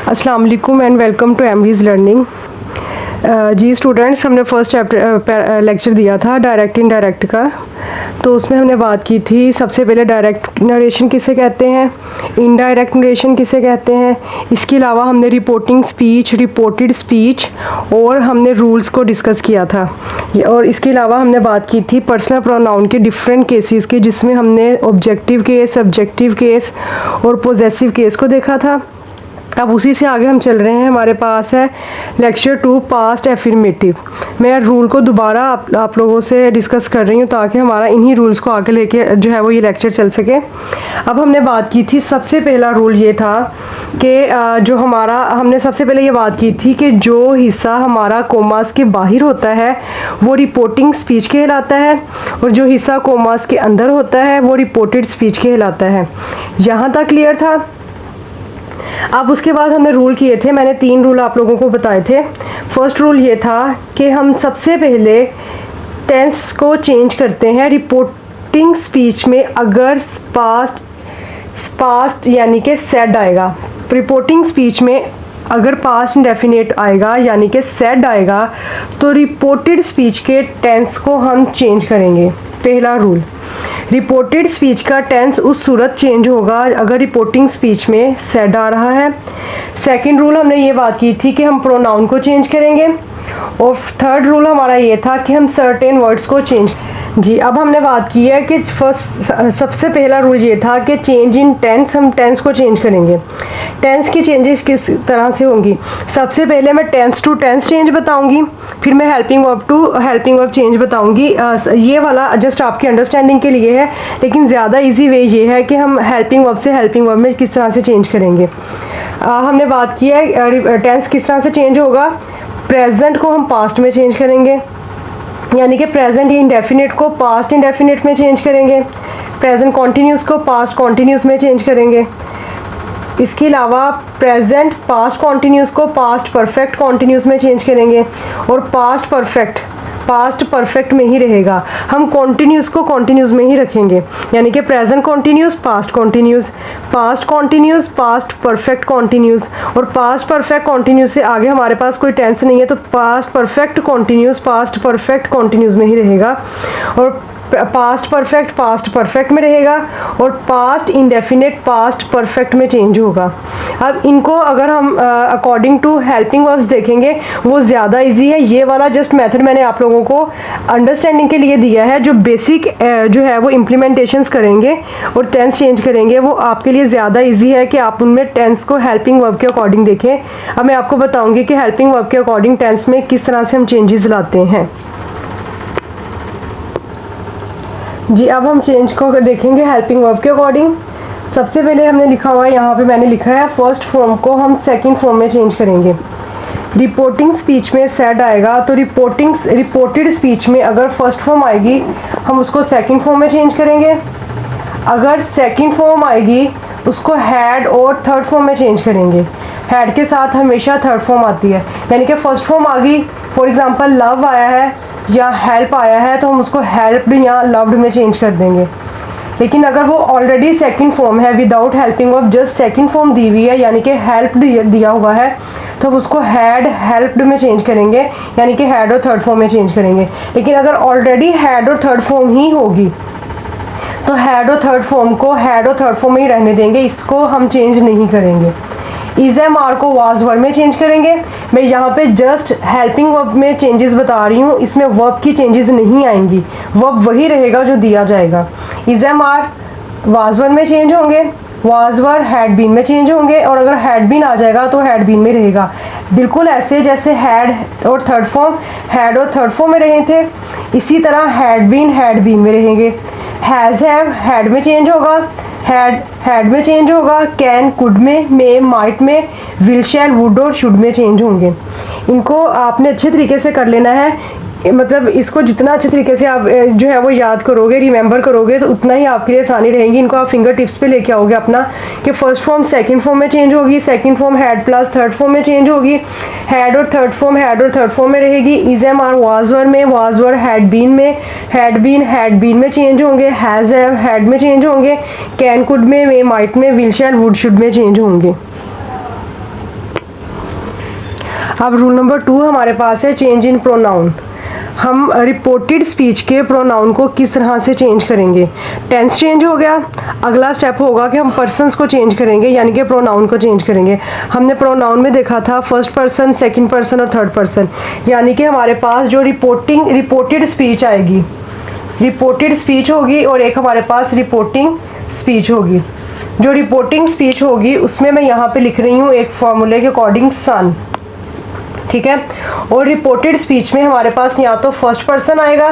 अस्सलाम वालेकुम and welcome to MV's learning. जी स्टूडेंट्स, हमने फर्स्ट चैप्टर लेक्चर दिया था डायरेक्ट इनडायरेक्ट का। तो उसमें हमने बात की थी सबसे पहले डायरेक्ट नरेशन किसे कहते हैं, इनडायरेक्ट नरेशन किसे कहते हैं। इसके अलावा हमने रिपोर्टिंग स्पीच, रिपोर्टेड स्पीच और हमने रूल्स को डिस्कस किया था। और इसके अलावा हमने बात की थी पर्सनल प्रोनाउन के डिफरेंट केसेस के, जिसमें हमने ऑब्जेक्टिव केस, सब्जेक्टिव केस और पोजेसिव केस को देखा था। अब उसी से आगे हम चल रहे हैं। हमारे पास है लेक्चर 2 पास्ट एफर्मेटिव। मैं रूल को दोबारा आप लोगों से डिस्कस कर रही हूँ ताकि हमारा इन्हीं रूल्स को आगे लेके जो है वो ये लेक्चर चल सके। अब हमने बात की थी, सबसे पहला रूल ये था कि जो हमारा हमने सबसे पहले ये बात की थी कि जो हिस्सा हमारा कोमास के बाहर होता है वो रिपोर्टिंग स्पीच कहलाता है और जो हिस्सा कोमास के अंदर होता है वो रिपोर्टेड स्पीच कहलाता है। यहाँ तक क्लियर था। अब उसके बाद हमने रूल किए थे, मैंने 3 रूल आप लोगों को बताए थे। फर्स्ट रूल ये था कि हम सबसे पहले टेंस को चेंज करते हैं रिपोर्टिंग स्पीच में अगर पास्ट यानी कि सेड आएगा। रिपोर्टिंग स्पीच में अगर पास्ट इंडेफिनिट आएगा यानी कि सेड आएगा तो रिपोर्टेड स्पीच के टेंस को हम चेंज करेंगे। पहला रूल, रिपोर्टेड स्पीच का टेंस उस सूरत चेंज होगा अगर रिपोर्टिंग स्पीच में सेड आ रहा है। सेकंड रूल हमने ये बात की थी कि हम प्रोनाउन को चेंज करेंगे। और थर्ड रूल हमारा ये था कि हम सर्टेन वर्ड्स को चेंज। जी अब हमने बात की है कि सबसे पहला रूल ये था कि चेंज इन टेंस, हम टेंस को चेंज करेंगे। टेंस की चेंजेस किस तरह से होंगी? सबसे पहले मैं टेंस टू टेंस चेंज बताऊंगी, फिर मैं helping verb to helping verb change बताऊंगी। ये वाला जस्ट आपकी अंडरस्टैंडिंग के लिए है, लेकिन ज़्यादा इजी वे ये है कि हम हेल्पिंग वर्ब से हेल्पिंग वर्ब में किस तरह से चेंज करेंगे। हमने बात की है टेंस किस तरह से चेंज होगा। प्रेजेंट को हम पास्ट में चेंज करेंगे, यानी कि प्रेजेंट इंडेफिनिट को पास्ट इंडेफिनिट में चेंज करेंगे। प्रेजेंट कॉन्टीन्यूस को पास्ट कॉन्टीन्यूस में चेंज करेंगे। इसके अलावा प्रेजेंट पास्ट कॉन्टीन्यूस को पास्ट परफेक्ट कॉन्टीन्यूस में चेंज करेंगे। और पास्ट परफेक्ट में ही रहेगा, हम कॉन्टीन्यूस को कॉन्टीन्यूस में ही रखेंगे, यानी कि present continuous past continuous, past continuous past perfect continuous. और पास्ट परफेक्ट कॉन्टीन्यूस से आगे हमारे पास कोई टेंस नहीं है तो past perfect continuous past perfect continuous में ही रहेगा। और पास्ट परफेक्ट में रहेगा और पास्ट इंडेफिनिट पास्ट परफेक्ट में चेंज होगा। अब इनको अगर हम अकॉर्डिंग टू हेल्पिंग वर्ब्स देखेंगे वो ज़्यादा इजी है। ये वाला जस्ट मेथड मैंने आप लोगों को अंडरस्टैंडिंग के लिए दिया है। जो बेसिक जो है वो इम्प्लीमेंटेशंस करेंगे और टेंस चेंज करेंगे वो आपके लिए ज़्यादा इजी है कि आप उनमें टेंस को हेल्पिंग वर्ब के अकॉर्डिंग देखें। अब मैं आपको बताऊँगी कि हेल्पिंग वर्ब के अकॉर्डिंग टेंस में किस तरह से हम चेंजेस लाते हैं। जी अब हम चेंज को देखेंगे हेल्पिंग वर्ब के अकॉर्डिंग। सबसे पहले हमने लिखा हुआ है, यहाँ पे मैंने लिखा है फर्स्ट फॉर्म को हम सेकंड फॉर्म में चेंज करेंगे। रिपोर्टिंग स्पीच में सेड आएगा तो रिपोर्टेड स्पीच में अगर फर्स्ट फॉर्म आएगी हम उसको सेकंड फॉर्म में चेंज करेंगे। अगर सेकंड फॉर्म आएगी उसको हैड और थर्ड फॉर्म में चेंज करेंगे। हैड के साथ हमेशा थर्ड फॉर्म आती है, यानी कि फर्स्ट फॉर्म आ गई, फॉर एग्जांपल लव आया है या हेल्प आया है तो हम उसको हेल्प्ड या लव्ड में चेंज कर देंगे। लेकिन अगर वो ऑलरेडी सेकंड फॉर्म है without helping verb, just second form दी हुई है यानी कि हेल्प्ड दिया हुआ है तो हम उसको हैड हेल्प्ड में चेंज करेंगे, यानी कि हैड और थर्ड फॉर्म में चेंज करेंगे। लेकिन अगर ऑलरेडी हैड और थर्ड फॉर्म ही होगी तो हैड और थर्ड फॉर्म में ही रहने देंगे, इसको हम चेंज नहीं करेंगे। इज एम आर को वाज वर में चेंज करेंगे। मैं यहाँ पे जस्ट हेल्पिंग वर्ब में चेंजेस बता रही हूँ, इसमें वर्ब की चेंजेस नहीं आएंगी, वर्ब वही रहेगा जो दिया जाएगा। Is am are was were में चेंज होंगे, वाज वर हैड बीन में चेंज होंगे और अगर हैड बीन आ जाएगा तो हैड बीन में रहेगा। बिल्कुल ऐसे जैसे हैड और थर्ड फॉर्म में रहे थे इसी तरह हैड बीन में रहेंगे। हैज़ हैव हैड में चेंज होगा, हैड में चेंज होगा, कैन कुड में, मे माइट में, विल शैल वुड और शुड में चेंज होंगे। इनको आपने अच्छे तरीके से कर लेना है, मतलब इसको जितना अच्छे तरीके से आप जो है वो याद करोगे, रिमेंबर करोगे तो उतना ही आपके लिए आसानी रहेगी। इनको आप फिंगर टिप्स पे लेके आओगे अपना कि फर्स्ट फॉर्म सेकंड फॉर्म में चेंज होगी, second form had plus third form में चेंज होगी, हैड और थर्ड फॉर्म में रहेगी। Is am are was were में, वाज वर हैड बीन में, हैड बीन में चेंज होंगे, हैज हैड में चेंज होंगे, कैन कुड में, मे माइट में, विल शैल वुड शुड में चेंज होंगे। अब रूल नंबर 2 हमारे पास है चेंज इन प्रोनाउन। हम रिपोर्टेड स्पीच के प्रोनाउन को किस तरह से चेंज करेंगे। टेंस चेंज हो गया, अगला स्टेप होगा कि हम पर्सन्स को चेंज करेंगे, यानी कि प्रोनाउन को चेंज करेंगे। हमने प्रोनाउन में देखा था फर्स्ट पर्सन, सेकंड पर्सन और थर्ड पर्सन, यानी कि हमारे पास जो रिपोर्टेड स्पीच आएगी, रिपोर्टेड स्पीच होगी और एक हमारे पास रिपोर्टिंग स्पीच होगी। जो रिपोर्टिंग स्पीच होगी उसमें मैं यहाँ पे लिख रही हूँ एक फॉर्मूले के अकॉर्डिंग सन, ठीक है। और रिपोर्टेड स्पीच में हमारे पास या तो फर्स्ट पर्सन आएगा,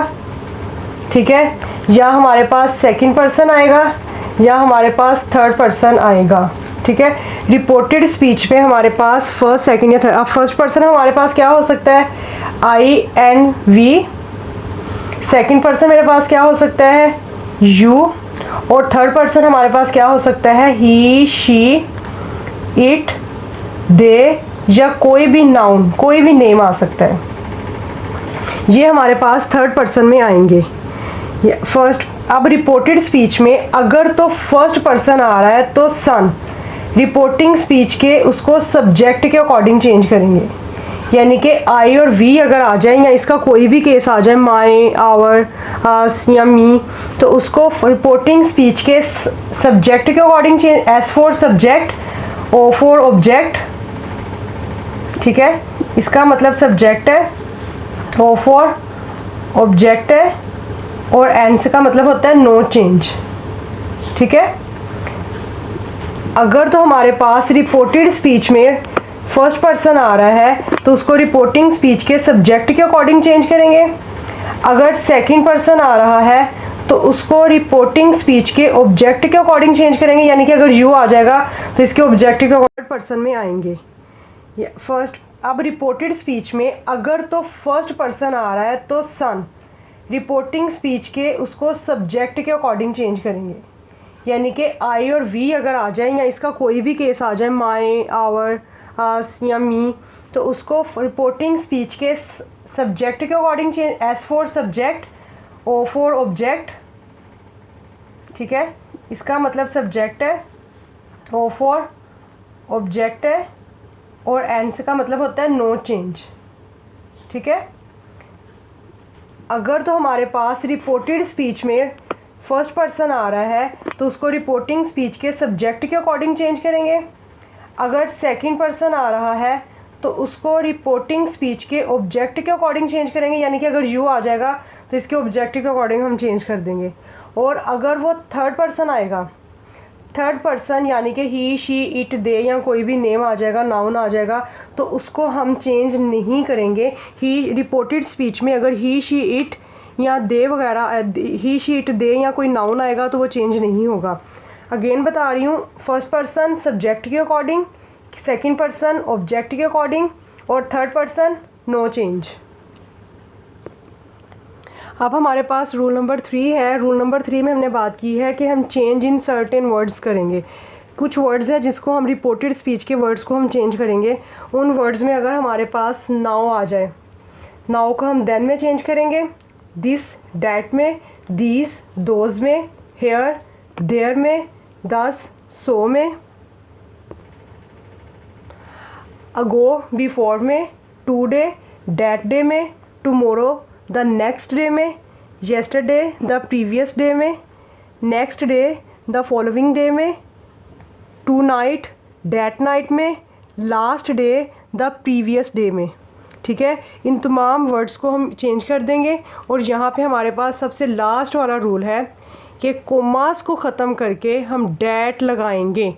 ठीक है, या हमारे पास सेकंड पर्सन आएगा, या हमारे पास थर्ड पर्सन आएगा, ठीक है। रिपोर्टेड स्पीच में हमारे पास फर्स्ट, सेकंड या थर्ड। अब फर्स्ट पर्सन हमारे पास क्या हो सकता है, I and we. Second person मेरे पास क्या हो सकता है, यू। और थर्ड पर्सन हमारे पास क्या हो सकता है, ही, शी, इट, दे, या कोई भी नाउन, कोई भी नेम आ सकता है। ये हमारे पास थर्ड पर्सन में आएंगे। फर्स्ट, अब रिपोर्टेड स्पीच में अगर तो फर्स्ट पर्सन आ रहा है तो सन, रिपोर्टिंग स्पीच के उसको सब्जेक्ट के अकॉर्डिंग चेंज करेंगे, यानी कि आई और वी अगर आ जाए या इसका कोई भी केस आ जाए, माई, आवर, अस या मी, तो उसको रिपोर्टिंग स्पीच के सब्जेक्ट के according change. S for subject, O for object, ठीक है, इसका मतलब सब्जेक्ट है, ओ फॉर ऑब्जेक्ट है, और एन से का मतलब होता है नो चेंज, ठीक है। अगर तो हमारे पास रिपोर्टेड स्पीच में फर्स्ट पर्सन आ रहा है तो उसको रिपोर्टिंग स्पीच के सब्जेक्ट के अकॉर्डिंग चेंज करेंगे। अगर सेकंड पर्सन आ रहा है तो उसको रिपोर्टिंग स्पीच के ऑब्जेक्ट के अकॉर्डिंग चेंज करेंगे, यानी कि अगर यू आ जाएगा तो इसके ऑब्जेक्ट के अकॉर्डिंग पर्सन में आएंगे। फर्स्ट, अब रिपोर्टेड स्पीच में अगर तो फर्स्ट पर्सन आ रहा है तो सन, रिपोर्टिंग स्पीच के उसको सब्जेक्ट के अकॉर्डिंग चेंज करेंगे, यानी कि आई और वी अगर आ जाए या इसका कोई भी केस आ जाए, माई, आवर, अस या मी, तो उसको रिपोर्टिंग स्पीच के सब्जेक्ट के according change. S for subject, O for object, ठीक है, इसका मतलब सब्जेक्ट है, ओ फॉर ऑब्जेक्ट है, और एन से का मतलब होता है नो चेंज, ठीक है। अगर तो हमारे पास रिपोर्टेड स्पीच में फर्स्ट पर्सन आ रहा है तो उसको रिपोर्टिंग स्पीच के सब्जेक्ट के अकॉर्डिंग चेंज करेंगे। अगर सेकंड पर्सन आ रहा है तो उसको रिपोर्टिंग स्पीच के ऑब्जेक्ट के अकॉर्डिंग चेंज करेंगे, यानी कि अगर यू आ जाएगा तो इसके ऑब्जेक्ट के अकॉर्डिंग हम चेंज कर देंगे। और अगर वो थर्ड पर्सन आएगा, थर्ड पर्सन यानी कि ही, शी, इट, दे या कोई भी नेम आ जाएगा, नाउन आ जाएगा, तो उसको हम चेंज नहीं करेंगे। ही रिपोर्टेड स्पीच में अगर ही, शी, इट या दे वगैरह, ही, शी, इट, दे या कोई नाउन आएगा तो वो चेंज नहीं होगा। अगेन बता रही हूँ, फर्स्ट पर्सन सब्जेक्ट के अकॉर्डिंग, सेकंड पर्सन ऑब्जेक्ट के अकॉर्डिंग, और थर्ड पर्सन नो चेंज। अब हमारे पास रूल नंबर 3 है। रूल नंबर 3 में हमने बात की है कि हम चेंज इन सर्टेन वर्ड्स करेंगे। कुछ वर्ड्स है जिसको हम रिपोर्टेड स्पीच के वर्ड्स को हम चेंज करेंगे। उन वर्ड्स में अगर हमारे पास नाउ आ जाए, नाउ को हम देन में चेंज करेंगे, दिस डैट में, दीज दोज में, हेयर देयर में, दस सो में, अगो बिफोर में, टुडे डैट डे में, टुमारो द नेक्स्ट डे में, येस्टरडे द प्रीवियस डे में, next day the following day में, टू नाइट डैट नाइट में, last day the previous day में, ठीक है। इन तमाम वर्ड्स को हम चेंज कर देंगे। और यहाँ पे हमारे पास सबसे लास्ट वाला रूल है कि कोमास को ख़त्म करके हम डैट लगाएंगे।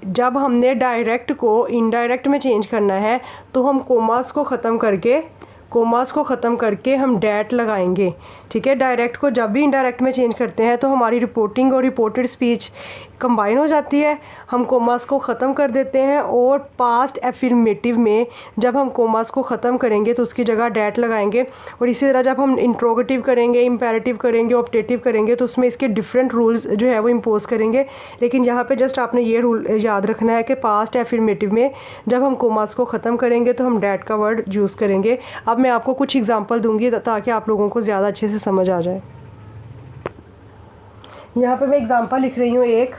जब हमने डायरेक्ट को इनडायरेक्ट में चेंज करना है तो हम कोमास को ख़त्म करके हम डैट लगाएंगे, ठीक है। डायरेक्ट को जब भी इनडायरेक्ट में चेंज करते हैं तो हमारी रिपोर्टिंग और रिपोर्टेड स्पीच कंबाइन हो जाती है। हम कोमास को ख़त्म कर देते हैं और पास्ट एफर्मेटिव में जब हम कोमास को ख़त्म करेंगे तो उसकी जगह डैट लगाएंगे। और इसी तरह जब हम इंट्रोगेटिव करेंगे, इम्पेरेटिव करेंगे, ऑप्टेटिव करेंगे तो उसमें इसके डिफरेंट रूल्स जो है वो इम्पोज करेंगे। लेकिन यहाँ पे जस्ट आपने ये रूल याद रखना है कि पास्ट एफर्मेटिव में जब हम कोमास को ख़त्म करेंगे तो हम डैट का वर्ड यूज़ करेंगे। अब मैं आपको कुछ एग्जांपल दूंगी ताकि आप लोगों को ज़्यादा अच्छे से समझ आ जाए। यहाँ पे मैं एग्जांपल लिख रही हूँ एक,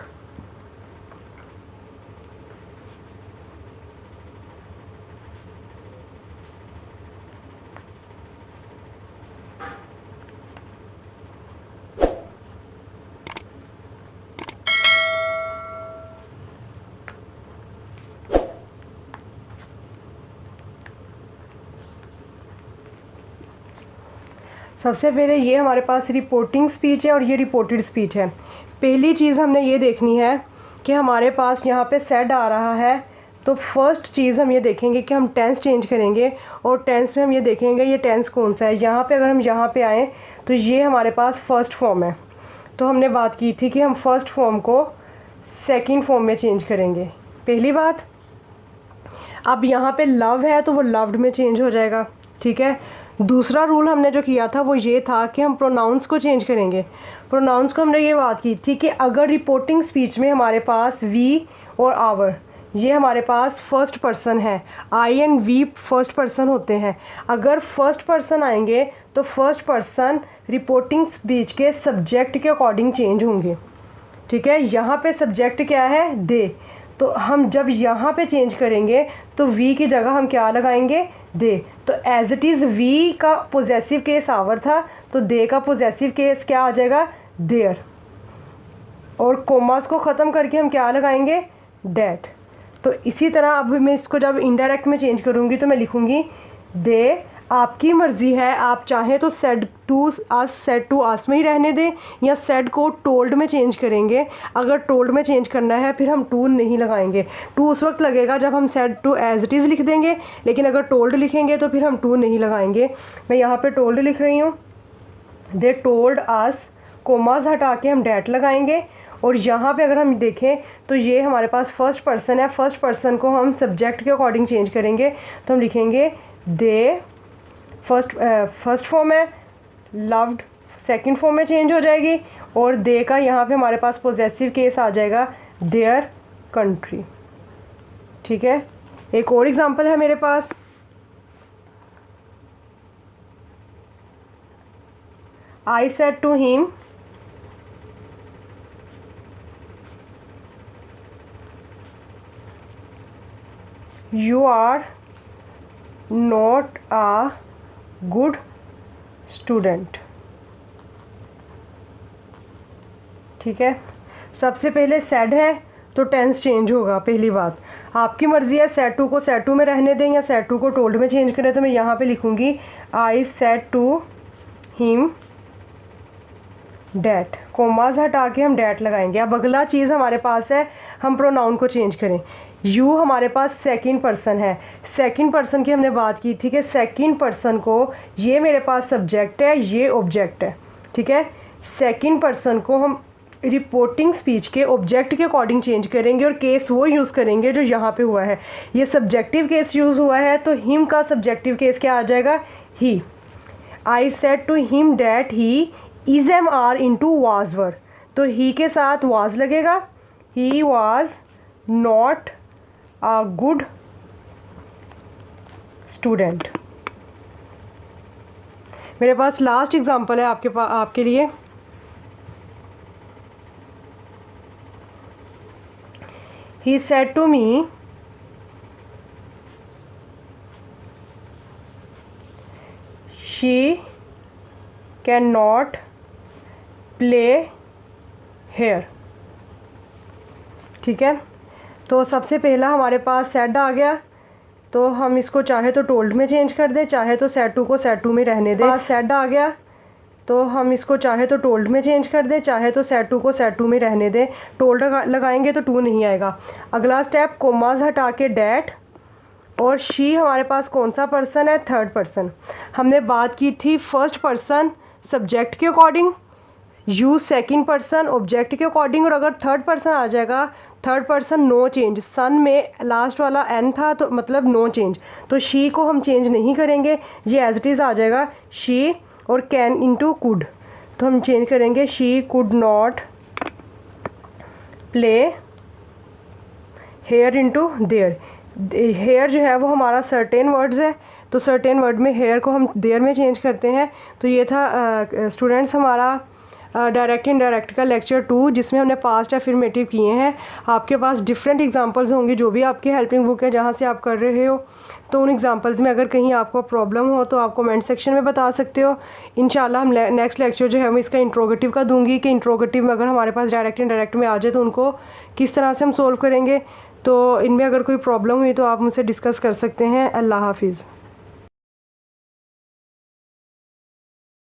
सबसे पहले ये हमारे पास रिपोर्टिंग स्पीच है और ये रिपोर्टेड स्पीच है। पहली चीज़ हमने ये देखनी है कि हमारे पास यहाँ पे सेड आ रहा है, तो फर्स्ट चीज़ हम ये देखेंगे कि हम टेंस चेंज करेंगे और टेंस में हम ये देखेंगे ये टेंस कौन सा है। यहाँ पे अगर हम यहाँ पे आएँ तो ये हमारे पास फर्स्ट फॉर्म है, तो हमने बात की थी कि हम फर्स्ट फॉर्म को सेकंड फॉर्म में चेंज करेंगे, पहली बात। अब यहाँ पे लव है तो वो लव्ड में चेंज हो जाएगा, ठीक है। दूसरा रूल हमने जो किया था वो ये था कि हम प्रोनाउंस को चेंज करेंगे। प्रोनाउंस को हमने ये बात की थी कि अगर रिपोर्टिंग स्पीच में हमारे पास वी और आवर ये हमारे पास फर्स्ट पर्सन है, आई एंड वी फर्स्ट पर्सन होते हैं। अगर फर्स्ट पर्सन आएंगे तो फर्स्ट पर्सन रिपोर्टिंग स्पीच के सब्जेक्ट के अकॉर्डिंग चेंज होंगे, ठीक है। यहाँ पे सब्जेक्ट क्या है, दे, तो हम जब यहाँ पे चेंज करेंगे तो वी की जगह हम क्या लगाएंगे, दे। तो एज इट इज़ वी का पोजेसिव केस आवर था, तो दे का पोजेसिव केस क्या आ जाएगा, देयर। और कोमास को ख़त्म करके हम क्या लगाएंगे, डैट। तो इसी तरह अब मैं इसको जब इनडायरेक्ट में चेंज करूँगी तो मैं लिखूँगी दे। आपकी मर्ज़ी है, आप चाहें तो सेड टू आस में ही रहने दें या सेड को टोल्ड में चेंज करेंगे। अगर टोल्ड में चेंज करना है फिर हम टू नहीं लगाएंगे। टू उस वक्त लगेगा जब हम said to as it is लिख देंगे, लेकिन अगर टोल्ड लिखेंगे तो फिर हम टू नहीं लगाएंगे। मैं यहाँ पे टोल्ड लिख रही हूँ, दे टोल्ड आस, कोमास हटा के हम डैट लगाएंगे। और यहाँ पे अगर हम देखें तो ये हमारे पास फर्स्ट पर्सन है, फर्स्ट पर्सन को हम सब्जेक्ट के अकॉर्डिंग चेंज करेंगे, तो हम लिखेंगे दे, फर्स्ट फॉर्म है, लव्ड सेकंड फॉर्म में चेंज हो जाएगी, और दे का यहाँ पे हमारे पास पोजेसिव केस आ जाएगा, देयर कंट्री, ठीक है। एक और एग्जांपल है मेरे पास, I said to him, you are not a good student, ठीक है। सबसे पहले सेड है तो टेंस चेंज होगा, पहली बात। आपकी मर्ज़ी है सेड टू को सेड टू में रहने दें या सेड टू को टोल्ड में चेंज करें। तो मैं यहाँ पे लिखूँगी I said to him that, commas हटा के हम डैट लगाएंगे। अब अगला चीज़ हमारे पास है, हम प्रोनाउन को चेंज करें। यू हमारे पास सेकंड पर्सन है, सेकंड पर्सन की हमने बात की थी कि सेकंड पर्सन को, ये मेरे पास सब्जेक्ट है, ये ऑब्जेक्ट है, ठीक है। सेकंड पर्सन को हम रिपोर्टिंग स्पीच के ऑब्जेक्ट के अकॉर्डिंग चेंज करेंगे और केस वो यूज़ करेंगे जो यहाँ पे हुआ है। ये सब्जेक्टिव केस यूज़ हुआ है तो हिम का सब्जेक्टिव केस क्या आ जाएगा, he. I said to him that he is am are into was were, तो ही के साथ वाज लगेगा, he was not a good student. मेरे पास लास्ट एग्जांपल है आपके लिए। He said to me, she cannot play here, ठीक है। तो सबसे पहला हमारे पास सेड आ गया, तो हम इसको चाहे तो टोल्ड में चेंज कर दें, चाहे तो सेड टू को सेड टू में रहने दें। सेड आ गया तो हम इसको चाहे तो टोल्ड में चेंज कर दें, चाहे तो सेड टू को सेड टू में रहने दें। टोल्ड लगाएंगे तो टू नहीं आएगा। अगला स्टेप, कोमास हटा के डैट, और शी हमारे पास कौन सा पर्सन है, थर्ड पर्सन। हमने बात की थी फर्स्ट पर्सन सब्जेक्ट के according, you second person object के अकॉर्डिंग, और अगर थर्ड पर्सन आ जाएगा, थर्ड पर्सन नो चेंज। सन में लास्ट वाला एन था तो मतलब नो चेंज, तो शी को हम चेंज नहीं करेंगे, ये एज इट इज़ आ जाएगा शी। और कैन इंटू कुड, तो हम चेंज करेंगे she could not play here into there. Here जो है वो हमारा सर्टेन वर्ड्स है, तो सर्टेन वर्ड में हेयर को हम देयर में चेंज करते हैं। तो ये था स्टूडेंट्स हमारा डायरेक्ट इनडायरेक्ट का लेक्चर 2, जिसमें हमने पास्ट एफर्मेटिव किए हैं। आपके पास डिफरेंट एग्जांपल्स होंगी, जो भी आपकी हेल्पिंग बुक है जहाँ से आप कर रहे हो, तो उन एग्जांपल्स में अगर कहीं आपको प्रॉब्लम हो तो आप कमेंट सेक्शन में बता सकते हो। इंशाल्लाह हम नेक्स्ट लेक्चर जो है मैं इसका इंट्रोगेटिव का दूंगी कि इंट्रोगेटिव में अगर हमारे पास डायरेक्ट इनडायरेक्ट में आ जाए तो उनको किस तरह से हम सोल्व करेंगे। तो इनमें अगर कोई प्रॉब्लम हुई तो आप मुझसे डिस्कस कर सकते हैं। अल्लाह हाफिज़।